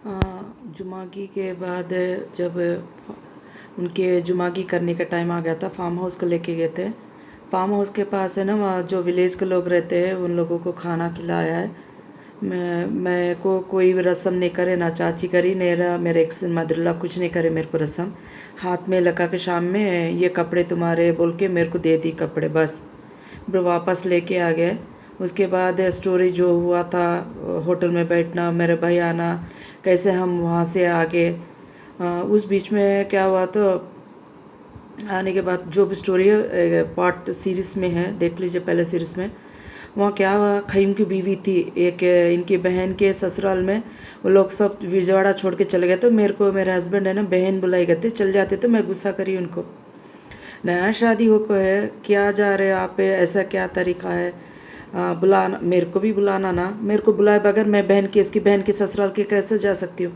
जुमागी के बाद जब उनके जुमागी करने का टाइम आ गया था, फार्म हाउस को लेके गए थे। फार्म हाउस के पास है ना, वहाँ जो विलेज के लोग रहते हैं उन लोगों को खाना खिलाया है। मैं को कोई भी रस्म नहीं करे, ना चाची करी मेरा मेरे एक्स मदरला कुछ नहीं करे मेरे को रस्म। हाथ में लगा के शाम में ये कपड़े तुम्हारे बोल के मेरे को दे दी कपड़े, बस फिर वापस लेके आ गए। उसके बाद स्टोरी जो हुआ था, होटल में बैठना, मेरे भाई आना, कैसे हम वहाँ से आगे, उस बीच में क्या हुआ तो आने के बाद जो भी स्टोरी है पार्ट सीरीज़ में है, देख लीजिए पहले सीरीज़ में। वहाँ क्या हुआ, खयूम की बीवी थी एक, इनकी बहन के ससुराल में वो लोग सब विजयवाड़ा छोड़ के चले गए। तो मेरे को मेरे हस्बैंड है ना, बहन बुलाई गए थे, चल जाते तो मैं गुस्सा करी उनको, नया शादी हो को है क्या जा रहे आप, ऐसा क्या तरीका है, बुलाना मेरे को भी बुलाना ना, मेरे को बुलाए बगैर मैं बहन की इसकी बहन के ससुराल के कैसे जा सकती हूँ।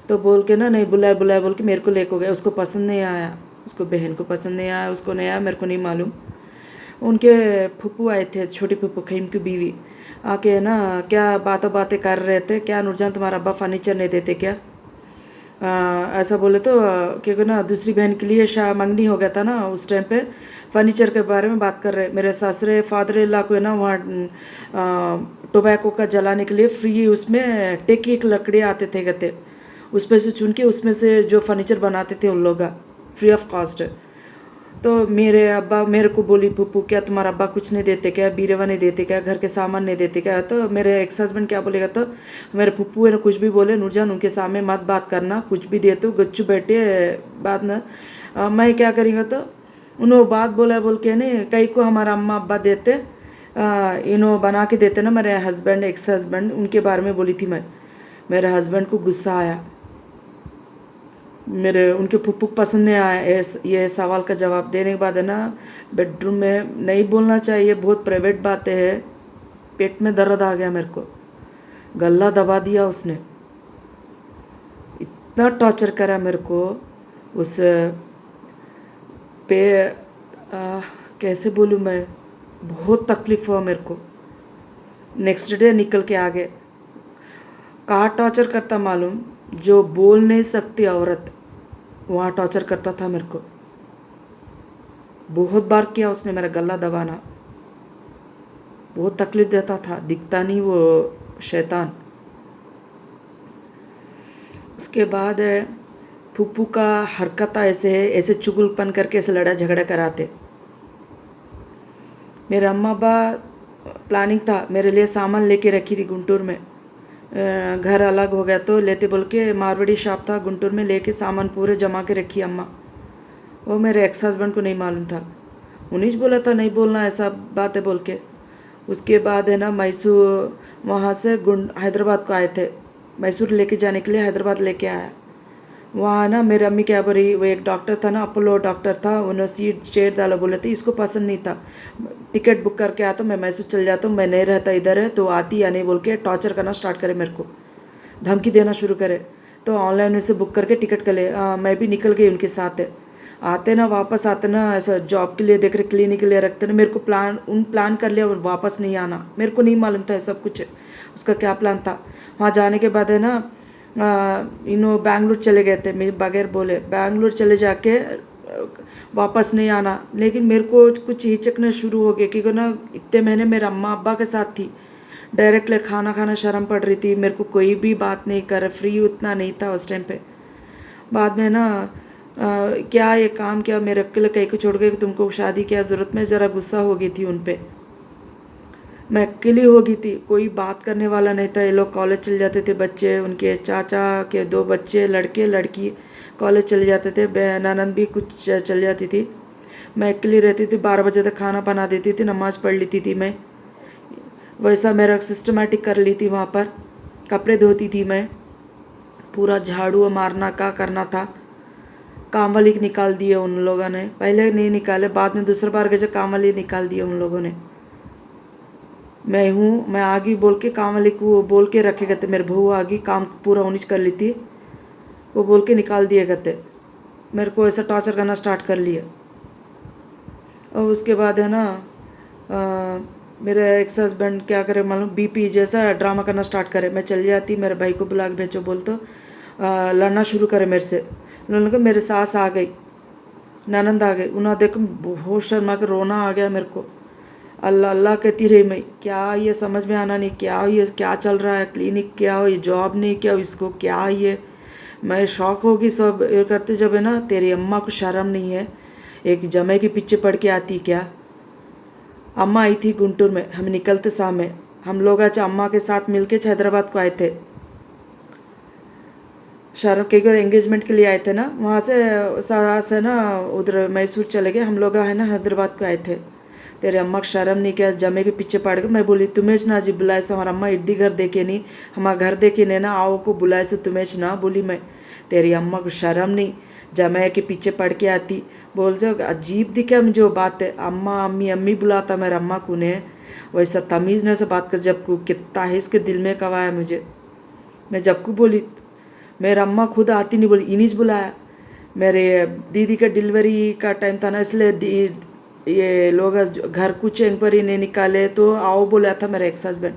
तो बोल के ना, नहीं बुलाए बुलाए बोल के मेरे को लेको गए। उसको पसंद नहीं आया, उसको बहन को पसंद नहीं आया, उसको नहीं आया, मेरे को नहीं मालूम। उनके फूफू आए थे, छोटी फूफू खईम की बीवी आके ना क्या बातें बातें कर रहे थे, क्या नूरजान तुम्हारा अब्बा फर्नीचर नहीं देते क्या, ऐसा बोले तो क्योंकि ना दूसरी बहन के लिए शाह मंगनी हो गया था ना, उस टाइम पे फर्नीचर के बारे में बात कर रहे। मेरे सासरे फादर इन लॉ को है ना वहाँ टोबैको का जलाने के लिए फ्री उसमें टेक एक लकड़ी आते थे कहते, उस पर से चुन के उसमें से जो फर्नीचर बनाते थे उन लोग फ्री ऑफ कॉस्ट। तो मेरे अब्बा मेरे को बोली, पप्पू क्या तुम्हारा अब्बा कुछ नहीं देते क्या, बीरेवा नहीं देते क्या, घर के सामान नहीं देते क्या। तो मेरे एक्स हस्बैंड क्या बोलेगा, तो मेरे पप्पू है ना कुछ भी बोले, नूरजान उनके सामने मत बात करना, कुछ भी दे तो गच्चू बैठे बाद में मैं क्या करेंगे। तो उन्होंने बात बोला बोल के नहीं, कई को हमारा अम्मा अब्बा देते, इन्हों बना के देते ना, मेरे हस्बैंड एक्स हस्बैंड उनके बारे में बोली थी मैं। मेरे हस्बैंड को गुस्सा आया, मेरे उनके फुप्पू पसंद नहीं आया ये सवाल का जवाब देने के बाद है ना, बेडरूम में नहीं बोलना चाहिए, बहुत प्राइवेट बातें हैं। पेट में दर्द आ गया मेरे को, गला दबा दिया उसने, इतना टॉर्चर करा मेरे को उस पे, कैसे बोलूँ मैं, बहुत तकलीफ हुआ मेरे को। नेक्स्ट डे निकल के आ गए। कहाँ टॉर्चर करता मालूम, जो बोल नहीं सकती औरत वहाँ टॉर्चर करता था मेरे को, बहुत बार किया उसने मेरा गला दबाना, बहुत तकलीफ देता था, दिखता नहीं वो शैतान। उसके बाद फूफू का हरकत ऐसे है, ऐसे चुगलपन करके ऐसे लड़ा झगड़ा कराते। मेरे अम्मा अब्बा प्लानिंग था मेरे लिए सामान लेके रखी थी गुंटूर में, घर अलग हो गया तो लेते बोल के, मारवाड़ी शॉप था गुंटूर में, लेके सामान पूरे जमा के रखी अम्मा। वो मेरे एक्स हस्बैंड को नहीं मालूम था, उन्हीं बोला था नहीं बोलना ऐसा बात है बोल के। उसके बाद है ना मैसूर वहाँ से हैदराबाद को आए थे, मैसूर लेके जाने के लिए हैदराबाद लेके आया। वहाँ ना मेरी अम्मी क्या बोली, वो एक डॉक्टर था ना, अपोलो डॉक्टर था, उन्होंने सीट चेयर डाला बोले थे, इसको पसंद नहीं था। टिकट बुक करके आता, मैं मैसूर चल जाता हूँ, मैं नहीं रहता इधर है तो आती या नहीं बोल के टॉर्चर करना स्टार्ट करे, मेरे को धमकी देना शुरू करे। तो ऑनलाइन में से बुक करके टिकट कर ले, मैं भी निकल गई उनके साथ। आते ना वापस आते ना ऐसा जॉब के लिए देख रहे, क्लिनिक के लिए रखते ना, मेरे को प्लान कर लिया वापस नहीं आना, मेरे को नहीं मालूम था सब कुछ उसका क्या प्लान था। वहाँ जाने के बाद है ना इन्हों बैंगलोर चले गए थे, मेरे बगैर बोले बैंगलोर चले जाके वापस नहीं आना। लेकिन मेरे को कुछ हिचकने शुरू हो गए क्योंकि ना इतने महीने मेरे अम्मा अब्बा के साथ थी, डायरेक्ट खाना खाना शर्म पड़ रही थी, मेरे को कोई भी बात नहीं कर, फ्री उतना नहीं था उस टाइम पे। बाद में ना क्या ये काम किया, मेरे अकेले कहीं को छोड़ के तुमको शादी क्या ज़रूरत में, ज़रा गुस्सा हो गई थी उन पे। मैं अकेली हो गई थी, कोई बात करने वाला नहीं था। ये लोग कॉलेज चले जाते थे, बच्चे उनके चाचा के 2 बच्चे, लड़के लड़की कॉलेज चले जाते थे, ननद भी कुछ चल जाती थी। मैं अकेली रहती थी, 12 बजे तक खाना बना देती थी, नमाज़ पढ़ लेती थी मैं। वैसा मेरा सिस्टमेटिक कर ली थी वहाँ पर। कपड़े धोती थी मैं, पूरा झाड़ू मारना का करना था। काम वाली निकाल दिए उन लोगों ने, पहले नहीं निकाले, बाद में दूसरी बार गए काम वाली निकाल दिए उन लोगों ने। मैं आगे बोल के काम वाली को बोल के रखे गए थे, मेरे बहू आगे काम पूरा उन्नीच कर ली थी, वो बोल के निकाल दिए गए थे। मेरे को ऐसा टॉर्चर करना स्टार्ट कर लिया। और उसके बाद है ना मेरे एक्स हस्बैंड क्या करे मालूम, बीपी जैसा ड्रामा करना स्टार्ट करे। मैं चल जाती, मेरे भाई को बुला के भेजो बोल तो लड़ना शुरू करे मेरे से। उन्होंने कहा मेरे सास आ गई, ननंद आ गई, उन्होंने देखो बहुत शर्मा के रोना आ गया मेरे को। अल्लाह अल्लाह कहती रही मैं, क्या ये समझ में आना नहीं, क्या ये क्या चल रहा है, क्लिनिक क्या हो, ये जॉब नहीं क्या हो, इसको क्या ये। मैं शौक होगी सब ये करते जब है ना। तेरी अम्मा को शर्म नहीं है, एक जमे के पीछे पड़ के आती क्या। अम्मा आई थी गुंटूर में, हम निकलते सामने हम लोग आज अम्मा के साथ मिलके हैदराबाद को आए थे। शर्म के एंगेजमेंट के लिए आए थे ना, वहाँ से ना उधर मैसूर चले गए, हम लोग है ना हैदराबाद को आए थे। तेरे अम्मा को शर्म नहीं क्या, जमे के पीछे पड़ गए। मैं बोली तुम्हें ना जी बुलाए से, हमारा अम्मा इड्डी घर देखे नहीं, हमारा घर देखे नहीं ना, आओ को बुलाए से तुम्हें ना बोली मैं। तेरी अम्मा को शर्म नहीं, जमे के पीछे पड़ के आती। बोल जो अजीब दिखे मुझे वो बात है, अम्मा अम्मी अम्मी बुलाता मेरे अम्मा को ने, वैसा तमीज़ ने से बात कर। जब को कितना है इसके दिल में कवाया मुझे। मैं जब को बोली मेरा अम्मा खुद आती नहीं, बोली इन्हीं बुलाया। मेरे दीदी का डिलीवरी का टाइम था ना, इसलिए ये लोग घर कुछ इंक्वायरी नहीं निकाले तो आओ बोला था मेरा एक्स हस्बैंड।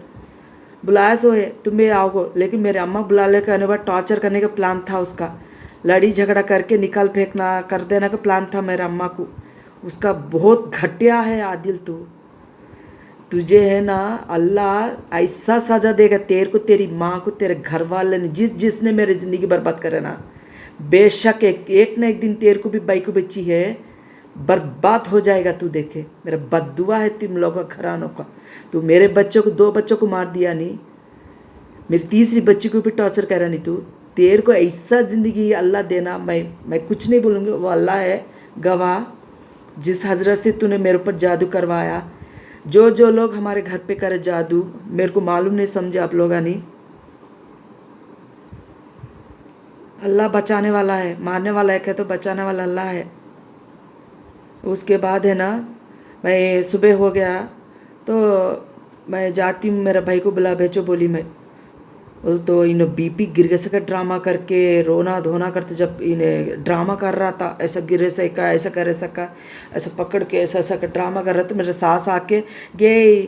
बुलाया सो है तुम्हें आओ, लेकिन मेरे अम्मा बुलाने का बाद टॉर्चर करने का प्लान था उसका, लड़ी झगड़ा करके निकाल फेंकना कर देना का प्लान था मेरा अम्मा को। उसका बहुत घटिया है आदिल तुझे है ना अल्लाह ऐसा सजा देगा तेरे को, तेरी माँ को, तेरे घर वाले ने, जिसने मेरी ज़िंदगी बर्बाद करे ना। बेशक एक ना एक दिन तेरे को भी बाई को बच्ची है, बर्बाद हो जाएगा तू देखे। मेरा बद्दुआ है तुम लोगों का घरानों का। तू मेरे बच्चों को 2 बच्चों को मार दिया नहीं, मेरी तीसरी बच्ची को भी टॉर्चर करा नहीं तू। तेरे को ऐसा ज़िंदगी अल्लाह देना, मैं कुछ नहीं बोलूँगी, वो अल्लाह है गवाह। जिस हजरत से तूने मेरे ऊपर जादू करवाया, जो लोग हमारे घर पे करे जादू, मेरे को मालूम नहीं समझे आप लोग नहीं। अल्लाह बचाने वाला है, मारने वाला है क्या तो बचाने वाला अल्लाह है। उसके बाद है ना मैं सुबह हो गया तो मैं जाती हूँ, मेरा भाई को बुला भेजो बोली मैं। बोल तो इन्हें बीपी गिर गए सका ड्रामा करके रोना धोना करते, जब इन्हें ड्रामा कर रहा था ऐसा गिरे सका ऐसा करे सका ऐसा पकड़ के ऐसा ऐसा ड्रामा कर रहा था। मेरे सास आके गए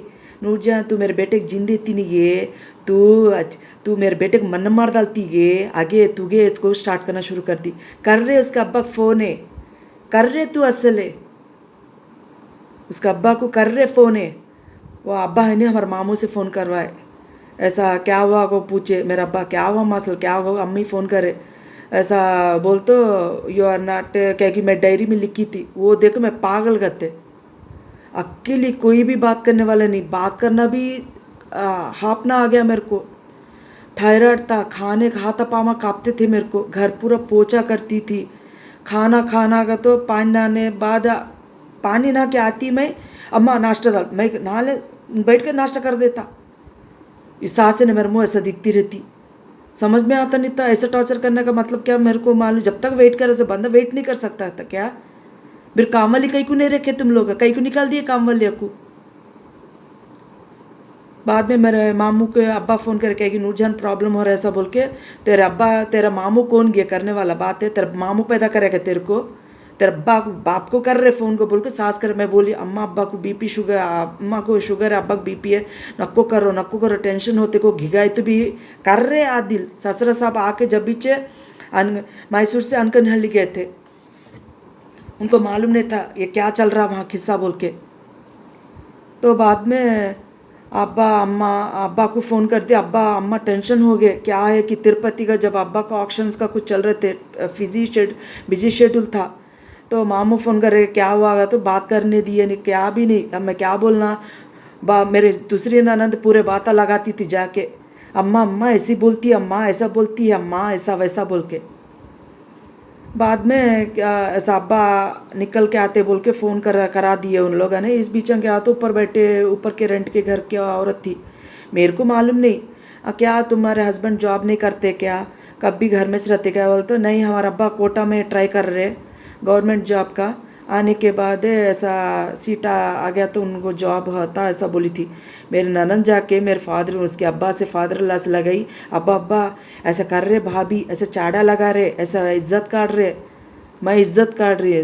नूरजहां तू मेरे बेटे की जिंदे इतनी नहीं गे, तू मेरे बेटे को मन मार डालती गे, आगे तू गे को स्टार्ट करना शुरू कर दी। कर रहे उसका अब्बा फ़ोन है, कर रहे तू असल है उसका अब्बा को कर रहे फ़ोन है। वो अब्बा है नहीं हमारे मामू से फ़ोन करवाए, ऐसा क्या हुआ को पूछे मेरा अब्बा क्या हुआ मासल क्या हुआ, अम्मी फ़ोन करे ऐसा बोल तो यू आर नॉट क्या कि मैं डायरी में लिखी थी। वो देखो मैं पागल करते, अकेली कोई भी बात करने वाला नहीं, बात करना भी हापना आ गया मेरे को। थायराइड था, खाने खाता पामा काँपते थे मेरे को, घर पूरा पोछा करती थी। खाना का तो पानी नहाने बाद पानी नहा के आती मैं, अम्मा नाश्ता डाल, मैं नहा ले बैठ कर नाश्ता कर देता। इस सास ने मेरे मुँह ऐसा दिखती रहती, समझ में आता नहीं था ऐसा टॉर्चर करने का मतलब क्या मेरे को मालूम। जब तक वेट करे से बंदा वेट नहीं कर सकता था क्या। फिर काम वाली कहीं को नहीं रखे तुम लोग, कहीं को निकाल दिए काम वाली को। बाद में मेरे मामू के अब्बा फ़ोन करके कहेगी नूरजहान प्रॉब्लम हो रहा है ऐसा बोल के। तेरे अब्बा तेरा मामू कौन गया करने वाला बात है, तेरा मामू पैदा करेगा तेरे को, तेरा बाप को कर रहे फ़ोन को बोल के सास कर। मैं बोली अम्मा अब्बा को बीपी शुगर, अम्मा को शुगर है अब्बा को बीपी है, नक्को करो टेंशन होते को घिगाई तो भी कर रहे आदिल। ससरा साहब आके जब बीचे मैसूर से अनकनहल्ली गए थे, उनको मालूम नहीं था ये क्या चल रहा वहाँ किस्सा बोल के। तो बाद में अब्बा को फ़ोन कर दिया, अब्बा अम्मा टेंशन हो गए। क्या है कि तिरुपति का जब अब्बा का ऑक्शंस का कुछ चल रहे थे, बिजी शेड्यूल था, तो मामू फ़ोन कर रहे क्या हुआ, तो बात करने दिए नहीं, क्या भी नहीं। अब मैं क्या बोलना, मेरे दूसरी ननद पूरे बातें लगाती थी जाके, अम्मा ऐसी बोलती है, अम्मा ऐसा बोलती है, अम्मा ऐसा वैसा बोल के। बाद में ऐसा अब्बा निकल के आते बोल के फ़ोन करा दिए उन लोगों ने। इस बीच क्या तो ऊपर बैठे, ऊपर के रेंट के घर की औरत थी, मेरे को मालूम नहीं क्या तुम्हारे हस्बैंड जॉब नहीं करते क्या, कब भी घर में रहते क्या। बोलते नहीं हमारा अब्बा कोटा में ट्राई कर रहे गवर्नमेंट जॉब का, आने के बाद ऐसा सीट आ गया तो उनको जॉब होता ऐसा बोली थी। मेरे ननद जाके मेरे फादर उसके अब्बा से फादर से लगाई, अब्बा ऐसा कर रहे भाभी, ऐसा चाड़ा लगा रहे, ऐसा इज्जत काट रहे। मैं इज्जत काट रही है,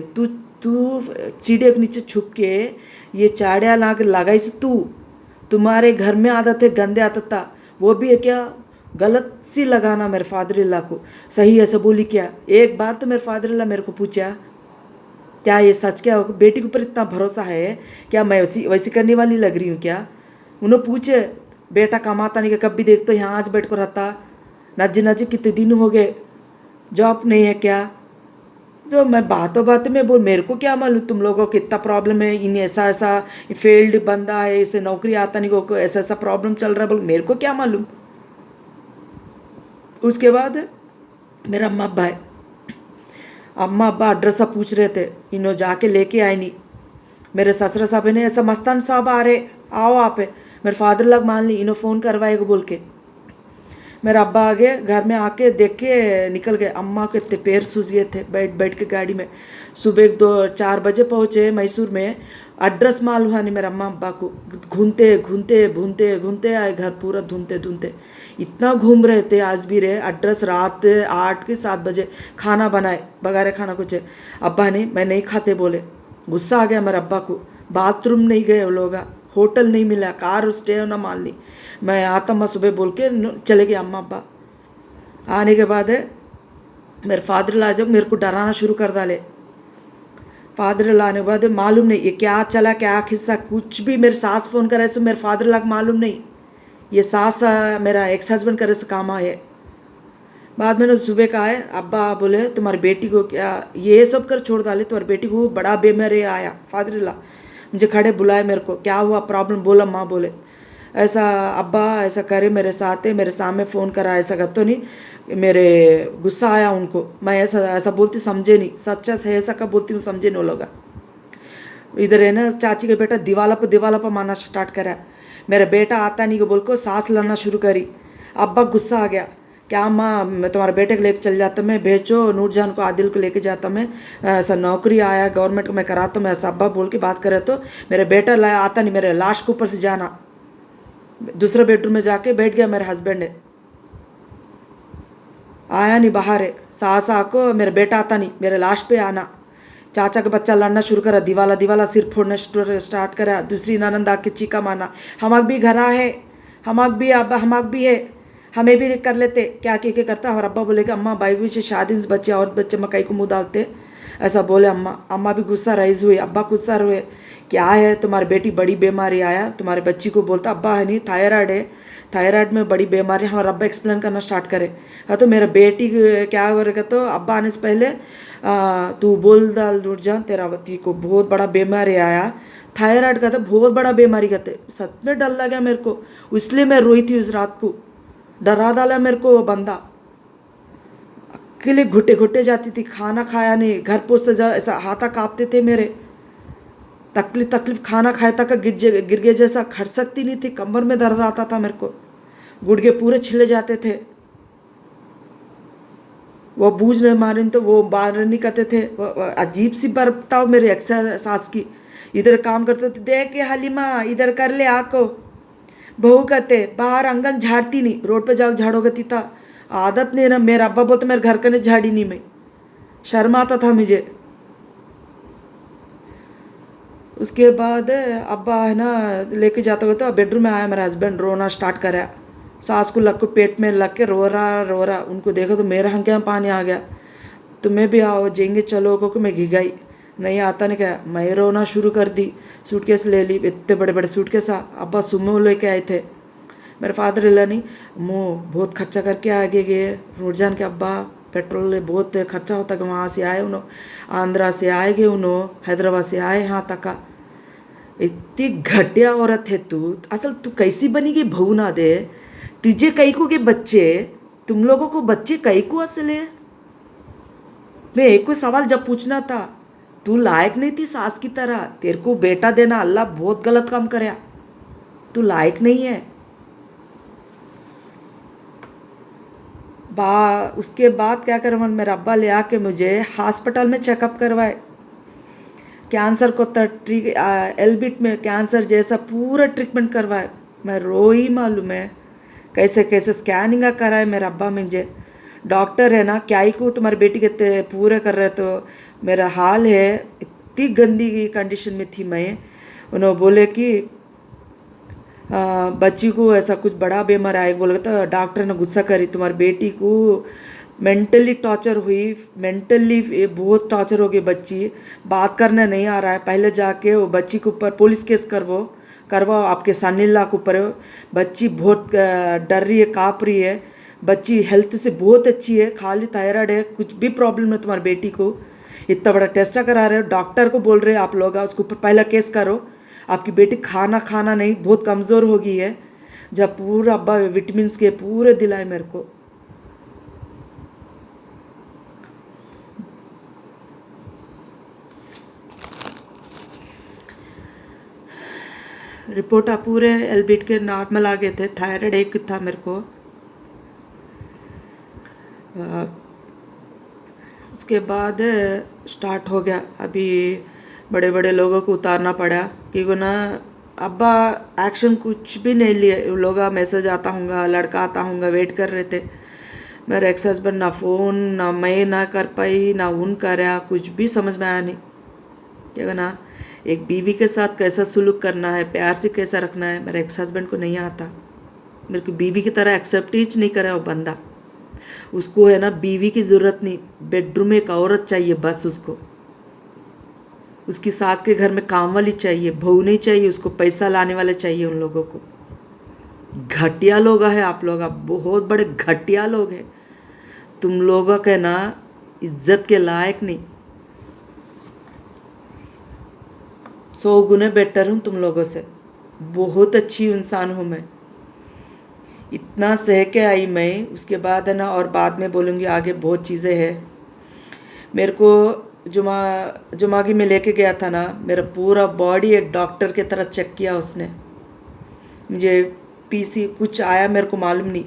तू सीढ़े के नीचे छुप के ये चाड़ा लगाई तू, तुम्हारे घर में आदत है गंदे आदत था, वो भी है क्या गलत सी लगाना मेरे फादर इल्ला को। सही ऐसे बोली क्या? एक बार तो मेरे फादर इल्ला मेरे को पूछा, क्या ये सच? क्या बेटी के ऊपर इतना भरोसा है क्या? मैं वैसी करने वाली लग रही हूँ क्या? उन्होंने पूछे, बेटा कमाता नहीं, कब भी देख तो यहाँ आज बैठ कर रहता, नजी नजी कितने दिन हो गए, जॉब नहीं है क्या? जो मैं बातों बातों में बोल, मेरे को क्या मालूम तुम लोगों को कितना प्रॉब्लम है, इन ऐसा ऐसा फील्ड बंदा है, इसे नौकरी आता नहीं, को ऐसा ऐसा प्रॉब्लम चल रहा है, बोल मेरे को क्या मालूम। उसके बाद मेरा अम्मा अब्बा है, अम्मा अब्बा एड्रेस पूछ रहे थे, इन्हों जाके लेके आए नहीं। मेरे ससुर साहब ने ऐसा मस्तान साहब आ रहे, आओ आप। मेरे फादर लग मान ली, इन्हों फ़ोन करवाएगा बोल के। मेरा अब्बा आ गए, घर में आके देख के निकल गए। अम्मा के इतने पैर सूज गए थे बैठ बैठ के गाड़ी में। सुबह 2-4 बजे पहुँचे मैसूर में, एड्रेस मालूम हुआ नहीं मेरा अम्मा अब्बा को। घूमते घूमते घूमते घूमते आए घर, पूरा धूमते धूमते इतना घूम रहे थे। आज भी रहे एड्रेस, रात 8 के 7 बजे खाना बनाए, बगारे खाना कुछ। अब्बा ने मैं नहीं खाते बोले। गुस्सा आ गया मेरे अब्बा को। बाथरूम नहीं गए वो लोग, होटल नहीं मिला, कार स्टे ना मान ली। मैं आता मैं सुबह बोल के चले गए अम्मा अब्बा। आने के बाद मेरे फादर ला जब मेरे को डराना शुरू कर डाले। फादर लाने के बाद मालूम नहीं ये क्या चला, क्या खिस्सा, कुछ भी। मेरे सास फ़ोन करे तो मेरे फादर ला मालूम नहीं, ये सास मेरा एक्स हस्बैंड करे से काम आए। बाद में सुबह का आए, अब्बा बोले तुम्हारी बेटी को क्या, ये सब कर छोड़ डाले, तुम्हारी बेटी को बड़ा बीमारी आया। फादर ला मुझे खड़े बुलाए, मेरे को क्या हुआ प्रॉब्लम बोला। माँ बोले ऐसा अब्बा ऐसा करे मेरे साथ है, मेरे सामने फ़ोन करा, ऐसा कर तो नहीं। मेरे गुस्सा आया उनको, मैं ऐसा ऐसा बोलती समझे नहीं, सच्चा है ऐसा कब बोलती हूँ समझे नहीं लोग। इधर है ना चाची के बेटा दीवाला पर मारना स्टार्ट करा। मेरा बेटा आता नहीं को बोल को सांस लड़ना शुरू करी। अब्बा गुस्सा आ गया, क्या माँ मैं तुम्हारे बेटे को लेके चल जाता, मैं भेजो नूरजान को, आदिल को लेके जाता, मैं ऐसा नौकरी आया गवर्नमेंट को मैं कराता, मैं ऐसा अब्बा बोल के बात करे। तो मेरे बेटा लाया आता नहीं, मेरे लाश के ऊपर से जाना। दूसरे बेडरूम में जाके बैठ गया मेरे हस्बैंड है, आया नहीं बाहर है। सास आको मेरा बेटा आता नहीं, मेरे लाश पे आना। चाचा का बच्चा लड़ना शुरू करा, दीवाला सिर फोड़ना स्टार्ट करा। दूसरी ननंद आके चीका मारना, हमाक भी घरा है, हमाक भी अब हमाक भी है, हमें भी कर लेते, क्या क्या करता। और अब्बा बोलेगा अम्मा बाई भी से शादी से बच्चे और बच्चे मकई को मुँह डालते, ऐसा बोले अम्मा। अम्मा भी गुस्सा राइज हुई, अब्बा गुस्सा हुए, क्या है तुम्हारी बेटी बड़ी बीमारी आया, तुम्हारे बच्ची को बोलता। अब्बा है नहीं थायराइड है, थायराइड में बड़ी बीमारी। हमारा अब्बा एक्सप्लेन करना स्टार्ट करे। हाँ तो मेरा बेटी क्या करेगा, तो अब्बा आने से पहले तू बोल डाल नूरजान तेरा बच्ची को बहुत बड़ा बीमारी आया, थायराइड का था, बहुत बड़ा बीमारी का थे। सच में डर लगा मेरे को, इसलिए मैं रोई थी उस रात को। डरा डाला मेरे को बंदा। अकेले घुटे घुटे जाती थी, खाना खाया नहीं, घर पहुँचते जा ऐसा हाथा काँपते थे मेरे। तकलीफ खाना खाया तक गिर गए जैसा, खड़ सकती नहीं थी, कमर में दर्द आता था मेरे को, गुड़गे पूरे छिले जाते थे। वो बूझ नहीं मारे तो वो बाहर नहीं करते थे। अजीब सी बर्ताव मेरे एक्सा सास की। इधर काम करते थे, देख के हलीमा इधर कर ले आको, बहू कहते बाहर आंगन झाड़ती नहीं, रोड पे जाकर झाड़ोगे तीता आदत नहीं ना। मेरा अब्बा बोलते मेरे घर का झाड़ी नहीं, मैं शर्म आता था मुझे। उसके बाद अब्बा है ना लेके जाता हुआ तो बेडरूम में आया, मेरा हस्बैंड रोना स्टार्ट करा। सास को लग को पेट में लग के रो रहा। उनको देखा तो मेरे हंके में पानी आ गया। तुम्हें भी आओ जाएंगे चलो, क्योंकि मैं घिगाई नहीं आता नहीं क्या। मैं रोना शुरू कर दी, सूटकेस ले ली, इतने बड़े बड़े सूटकेस। अब्बा सुमो लेके आए थे, मेरे फादर ले नहीं, मुँह बहुत खर्चा करके आगे गए। नूरजान के अब्बा पेट्रोल बहुत खर्चा होता है, वहाँ से आए उन्होंने, आंध्रा से आए गए उन्होंने, हैदराबाद से आए यहाँ तक। इतनी घटिया औरत है तू, असल तू कैसी बनेगी बहू ना दे। तुझे कई को के बच्चे, तुम लोगों को बच्चे कई को असल है। मैं एक को सवाल जब पूछना था, तू लायक नहीं थी सास की तरह, तेरे को बेटा देना अल्लाह बहुत गलत काम कराया, तू लायक नहीं है। उसके बाद क्या कर, मेरा अब्बा ले आके मुझे हॉस्पिटल में चेकअप करवाए। कैंसर को एलबिट में कैंसर जैसा पूरा ट्रीटमेंट करवाए। मैं रोई मालूम है, कैसे कैसे स्कैनिंग कराए मेरा अब्बा मुझे। डॉक्टर है ना क्या ही को तुम्हारी बेटी के पूरे कर रहे, तो मेरा हाल है इतनी गंदी कंडीशन में थी मैं। उन्होंने बोले कि बच्ची को ऐसा कुछ बड़ा बीमार आए बोला तो डॉक्टर ने गुस्सा करी, तुम्हारी बेटी को मेंटली टॉर्चर हुई, मेंटली बहुत टॉर्चर हो गई, बच्ची बात करने नहीं आ रहा है, पहले जाके वो बच्ची के ऊपर पुलिस केस करवाओ आपके सन-इन-लॉ के ऊपर। बच्ची बहुत डर रही है, काँप रही है, बच्ची हेल्थ से बहुत अच्छी है, खाली थायराइड है, कुछ भी प्रॉब्लम है तुम्हारी बेटी को, इतना बड़ा टेस्ट करा रहे हो, डॉक्टर को बोल रहे हो आप लोग उसके ऊपर पहला केस करो। आपकी बेटी खाना नहीं, बहुत कमज़ोर हो गई है। जब पूरा अब्बा विटामिन के पूरे दिलाए मेरे को। रिपोर्ट पूरे एलबीट के नॉर्मल आ गए थे, थायराइड एक था मेरे को। उसके बाद स्टार्ट हो गया, अभी बड़े बड़े लोगों को उतारना पड़ा क्योंकि ना अब्बा एक्शन कुछ भी नहीं लिए। लोग मैसेज आता होगा, लड़का आता होगा, वेट कर रहे थे। मेरा एक्स हस्बैंड ना फ़ोन, ना मैं ना कर पाई, ना उन कराया, कुछ भी समझ में आया नहीं। क्या ना एक बीवी के साथ कैसा सुलूक करना है, प्यार से कैसा रखना है, मेरे एक्स हस्बैंड को नहीं आता। मेरे को बीवी की तरह एक्सेप्ट ही नहीं करे वो बंदा। उसको है ना बीवी की ज़रूरत नहीं, बेडरूम में एक औरत चाहिए बस उसको। उसकी सास के घर में काम वाली चाहिए, बहू नहीं चाहिए उसको, पैसा लाने वाले चाहिए उन लोगों को। घटिया लोग है आप लोग, आप बहुत बड़े घटिया लोग हैं। तुम लोगों के ना इज्जत के लायक नहीं। 100 गुने बेटर हूँ तुम लोगों से, बहुत अच्छी इंसान हूँ मैं। इतना सह के आई मैं, उसके बाद है ना, और बाद में बोलूँगी, आगे बहुत चीज़ें हैं। मेरे को जुमागी में लेके गया था ना, मेरा पूरा बॉडी एक डॉक्टर के तरह चेक किया उसने। मुझे पीसी कुछ आया, मेरे को मालूम नहीं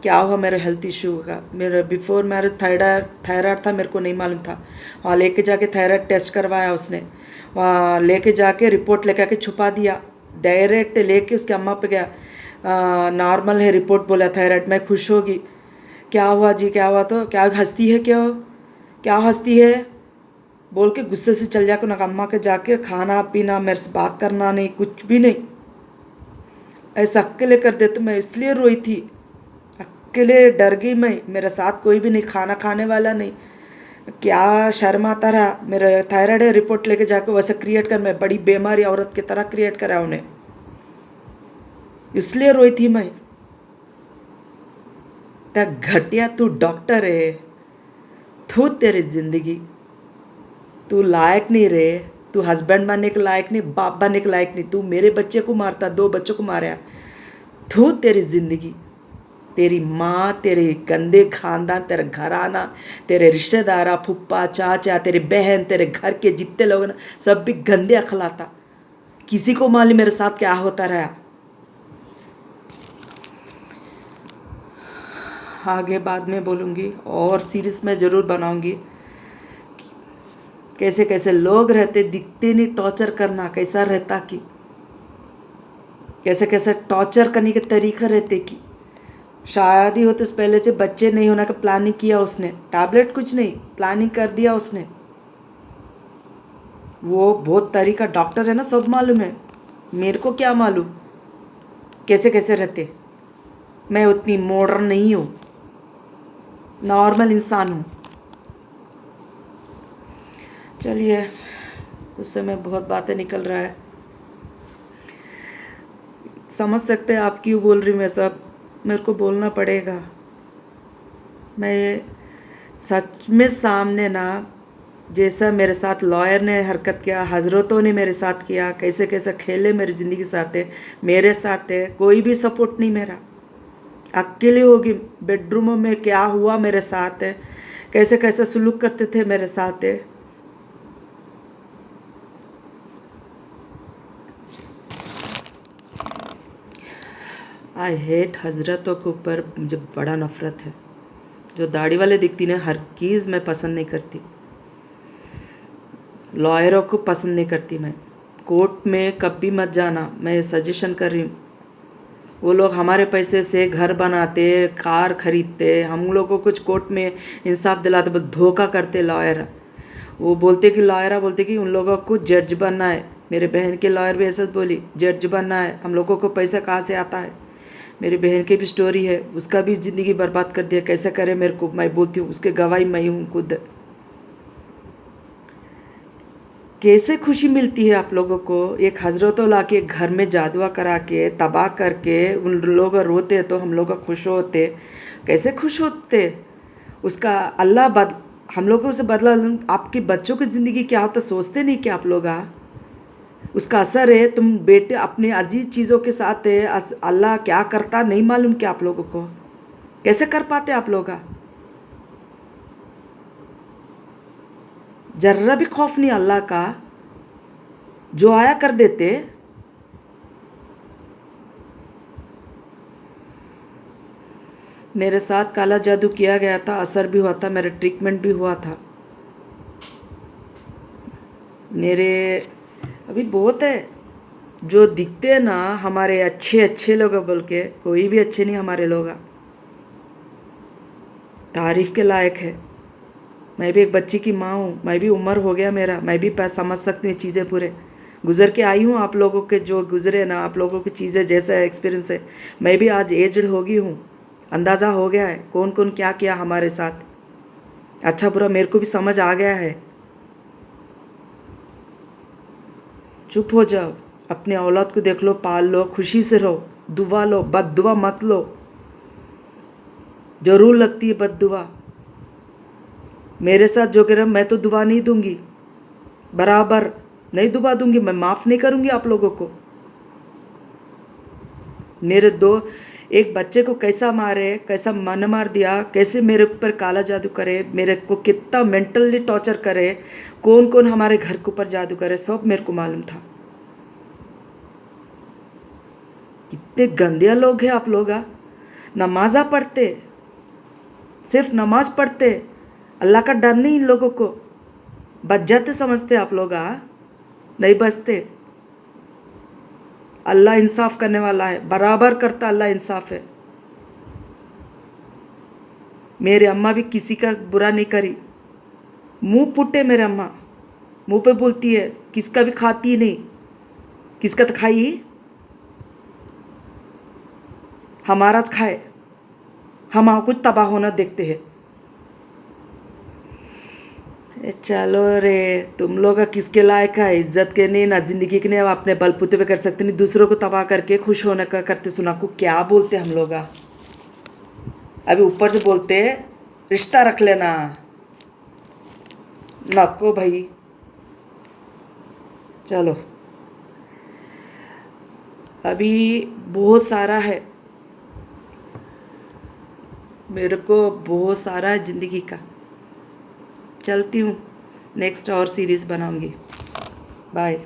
क्या हुआ मेरे हेल्थ इशू का। मेरा बिफोर मैरिज थायराइड था, मेरे को नहीं मालूम था। वहाँ लेके जाके थायराइड टेस्ट करवाया उसने, वहाँ लेके जाके रिपोर्ट लेके आके छुपा दिया। डायरेक्ट लेके उसके अम्मा पे गया, नॉर्मल है रिपोर्ट बोला थायराइड। मैं खुश होगी, क्या हुआ जी, क्या हुआ, तो क्या हंसती है, क्या हंसती है बोल के गुस्से से चल जाकर ना अम्मा के जाके खाना पीना, मेरे से बात करना नहीं, कुछ भी नहीं, ऐसा अकेले कर देते। मैं इसलिए रोई थी, अकेले डर गई मैं, मेरे साथ कोई भी नहीं, खाना खाने वाला नहीं। क्या शर्म आता रहा। मेरा थायराइड है, रिपोर्ट लेके जाकर वैसे क्रिएट कर, मैं बड़ी बीमारी औरत की तरह क्रिएट करा उन्हें, इसलिए रोई थी मैं। तक घटिया तू डॉक्टर है, तू तेरी जिंदगी, तू लायक नहीं रे, तू हस्बैंड बनने के लायक नहीं, बाप बनने के लायक नहीं। तू मेरे बच्चे को मारता, 2 बच्चों को मारा। तू तेरी जिंदगी, तेरी माँ, तेरे गंदे खानदान, तेरा घराना, तेरे रिश्तेदार, फुप्पा चाचा, तेरी बहन, तेरे घर के जितने लोग ना, सब भी गंदे अखलाता। किसी को मालूम मेरे साथ क्या होता रहा। आगे बाद में बोलूँगी, और सीरीज में ज़रूर बनाऊँगी कैसे कैसे लोग रहते, दिखते नहीं, टॉर्चर करना कैसा रहता, कि कैसे कैसे टॉर्चर करने के तरीके रहते। कि शादी होते से पहले से बच्चे नहीं होने का प्लानिंग किया उसने, टैबलेट कुछ नहीं, प्लानिंग कर दिया उसने। वो बहुत तरीका डॉक्टर है ना, सब मालूम है। मेरे को क्या मालूम कैसे कैसे रहते। मैं उतनी मॉडर्न नहीं हूँ, नॉर्मल इंसान हूँ। चलिए, उस समय बहुत बातें निकल रहा है, समझ सकते हैं आप क्यों बोल रही हूँ मैं सब, मेरे को बोलना पड़ेगा। मैं सच में सामने ना, जैसा मेरे साथ लॉयर ने हरकत किया, हजरतों ने मेरे साथ किया, कैसे कैसे खेले मेरी ज़िंदगी साथ है, मेरे साथ है, कोई भी सपोर्ट नहीं मेरा, अकेले होगी बेडरूम में, क्या हुआ मेरे साथ है, कैसे कैसे सुलूक करते थे मेरे साथ है। आई हेट हजरतों के ऊपर मुझे बड़ा नफरत है। जो दाढ़ी वाले दिखती ना, हर चीज़ मैं पसंद नहीं करती। लॉयरों को पसंद नहीं करती मैं। कोर्ट में कभी मत जाना, मैं सजेशन कर रही हूँ। वो लोग हमारे पैसे से घर बनाते, कार खरीदते, हम लोगों को कुछ कोर्ट में इंसाफ दिलाते, बस धोखा करते लॉयर। वो बोलते कि लॉयरा बोलते कि उन लोगों को जज बनना है, मेरे बहन के लॉयर भी ऐसा बोली जज बनना है, हम लोगों को पैसा कहाँ से आता है। मेरी बहन की भी स्टोरी है, उसका भी ज़िंदगी बर्बाद कर दिया, कैसे करे मेरे को, मैं बोलती हूँ, उसके गवाही मैं हूँ खुद। कैसे खुशी मिलती है आप लोगों को, एक हजरतों ला के घर में जादुआ करा के तबाह करके उन लोग रोते तो हम लोग खुश होते, कैसे खुश होते। उसका अल्लाह हम लोगों से बदला। आपके बच्चों की ज़िंदगी क्या होता सोचते नहीं कि आप लोग उसका असर है। तुम बेटे अपने अजीज चीज़ों के साथ है, अल्लाह क्या करता नहीं मालूम क्या आप लोगों को, कैसे कर पाते आप लोग। जर्रा भी खौफ नहीं अल्लाह का, जो आया कर देते। मेरे साथ काला जादू किया गया था, असर भी हुआ था, मेरा ट्रीटमेंट भी हुआ था। मेरे अभी बहुत है जो दिखते हैं ना हमारे अच्छे अच्छे लोग बोल के, कोई भी अच्छे नहीं हमारे लोग, तारीफ़ के लायक है। मैं भी एक बच्ची की माँ हूँ, मैं भी उम्र हो गया मेरा, मैं भी समझ सकती हूँ चीज़ें, पूरे गुज़र के आई हूँ। आप लोगों के जो गुज़रे ना, आप लोगों की चीज़ें जैसा एक्सपीरियंस है, मैं भी आज एजड हो गई हूँ, अंदाज़ा हो गया है कौन कौन क्या किया हमारे साथ, अच्छा बुरा मेरे को भी समझ आ गया है। चुप हो जाओ, अपने औलाद को देख लो, पाल लो, खुशी से रहो, दुआ लो, बद्दुआ मत लो, ज़रूर लगती है बद्दुआ। मेरे साथ जो करें मैं तो दुआ नहीं दूंगी, बराबर नहीं दुआ दूंगी, मैं माफ़ नहीं करूंगी आप लोगों को। मेरे एक बच्चे को कैसा मारे, कैसा मन मार दिया, कैसे मेरे ऊपर काला जादू करे, मेरे को कितना मेंटली टॉर्चर करे, कौन कौन हमारे घर के ऊपर जादू करे, सब मेरे को मालूम था। कितने गंदे लोग हैं आप लोग। नमाज़ा पढ़ते, सिर्फ नमाज पढ़ते, अल्लाह का डर नहीं इन लोगों को, बच जाते समझते आप लोग। नहीं बचते। अल्लाह इंसाफ करने वाला है, बराबर करता अल्लाह इंसाफ है। मेरे अम्मा भी किसी का बुरा नहीं करी, मुंह फुटे मेरे अम्मा, मुंह पे बोलती है, किसका भी खाती नहीं, किसका तो खाई, हमारा खाए, हम कुछ तबाह होना देखते हैं। चलो रे, तुम लोग किसके लायक है, इज्जत के नहीं ना जिंदगी के नहीं, अपने बलबूते पे कर सकते नहीं, दूसरों को तबाह करके खुश होने का करते। सुना को क्या बोलते हम लोग, अभी ऊपर से बोलते रिश्ता रख लेना, नको भाई। चलो अभी बहुत सारा है, मेरे को बहुत सारा है ज़िंदगी का। चलती हूँ, नेक्स्ट और सीरीज़ बनाऊँगी। बाय।